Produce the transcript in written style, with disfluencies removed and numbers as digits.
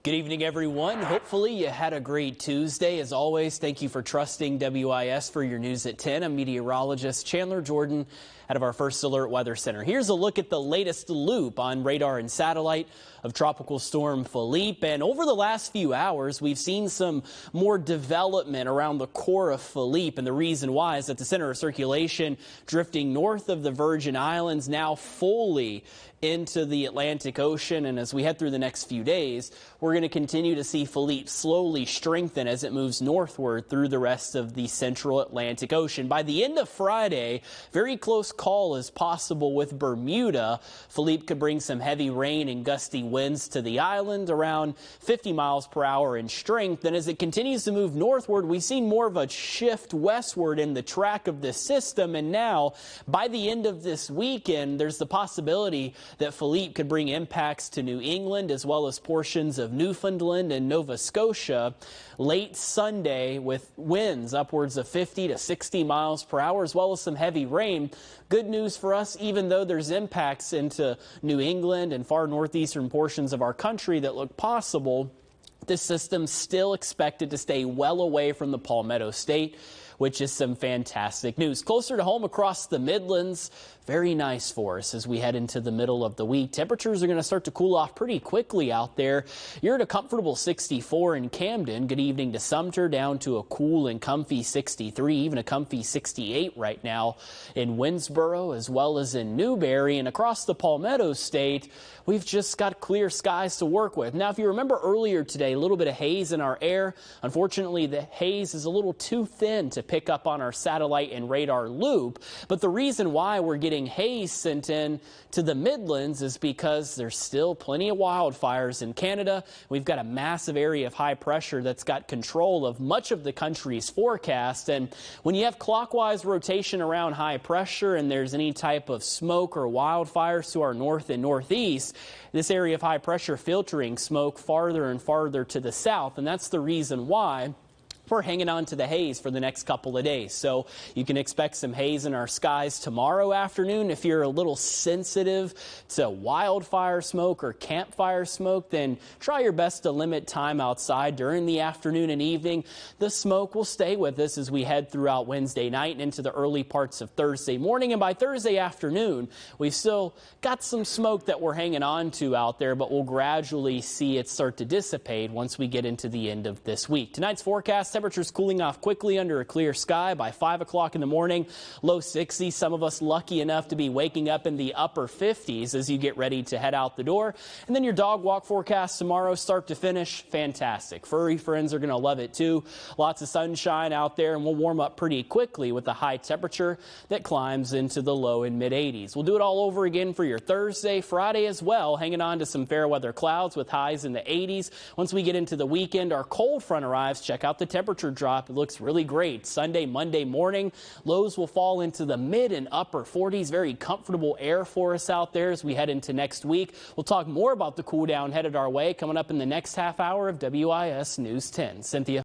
Good evening, everyone. Hopefully you had a great Tuesday. As always, thank you for trusting WIS for your news at 10. I'm meteorologist Chandler Jordan out of our First Alert Weather Center. Here's a look at the latest loop on radar and satellite of Tropical Storm Philippe. And over the last few hours, we've seen some more development around the core of Philippe. And the reason why is that the center of circulation drifting north of the Virgin Islands, now fully into the Atlantic Ocean. And as we head through the next few days, we're going to continue to see Philippe slowly strengthen as it moves northward through the rest of the central Atlantic Ocean. By the end of Friday, very close call is possible with Bermuda. Philippe could bring some heavy rain and gusty winds to the island, around 50 miles per hour in strength. And as it continues to move northward, we've seen more of a shift westward in the track of this system. And now, by the end of this weekend, there's the possibility that Philippe could bring impacts to New England as well as portions of Newfoundland and Nova Scotia late Sunday, with winds upwards of 50 to 60 miles per hour as well as some heavy rain. Good news for us, even though there's impacts into New England and far northeastern portions of our country that look possible, this system's still expected to stay well away from the Palmetto State, which is some fantastic news. Closer to home across the Midlands, very nice for us as we head into the middle of the week. Temperatures are going to start to cool off pretty quickly out there. You're at a comfortable 64 in Camden. Good evening to Sumter, down to a cool and comfy 63, even a comfy 68 right now in Winnsboro as well as in Newberry. And across the Palmetto State, we've just got clear skies to work with. Now, if you remember earlier today, a little bit of haze in our air. Unfortunately, the haze is a little too thin to pick up on our satellite and radar loop. But the reason why we're getting haze sent in to the Midlands is because there's still plenty of wildfires in Canada. We've got a massive area of high pressure that's got control of much of the country's forecast. And when you have clockwise rotation around high pressure and there's any type of smoke or wildfires to our north and northeast, this area of high pressure filtering smoke farther and farther to the south. And that's the reason why we're hanging on to the haze for the next couple of days. So you can expect some haze in our skies tomorrow afternoon. If you're a little sensitive to wildfire smoke or campfire smoke, then try your best to limit time outside during the afternoon and evening. The smoke will stay with us as we head throughout Wednesday night and into the early parts of Thursday morning. And by Thursday afternoon, we've still got some smoke that we're hanging on to out there, but we'll gradually see it start to dissipate once we get into the end of this week. Tonight's forecast: temperatures cooling off quickly under a clear sky by 5 o'clock in the morning. Low 60s. Some of us lucky enough to be waking up in the upper 50s as you get ready to head out the door. And then your dog walk forecast tomorrow, start to finish, fantastic. Furry friends are going to love it too. Lots of sunshine out there, and we'll warm up pretty quickly with a high temperature that climbs into the low and mid 80s. We'll do it all over again for your Thursday, Friday as well, hanging on to some fair weather clouds with highs in the 80s. Once we get into the weekend, our cold front arrives. Check out the temperature drop. It looks really great. Sunday, Monday morning, lows will fall into the mid and upper 40s. Very comfortable air for us out there as we head into next week. We'll talk more about the cool down headed our way coming up in the next half hour of WIS News 10. Cynthia.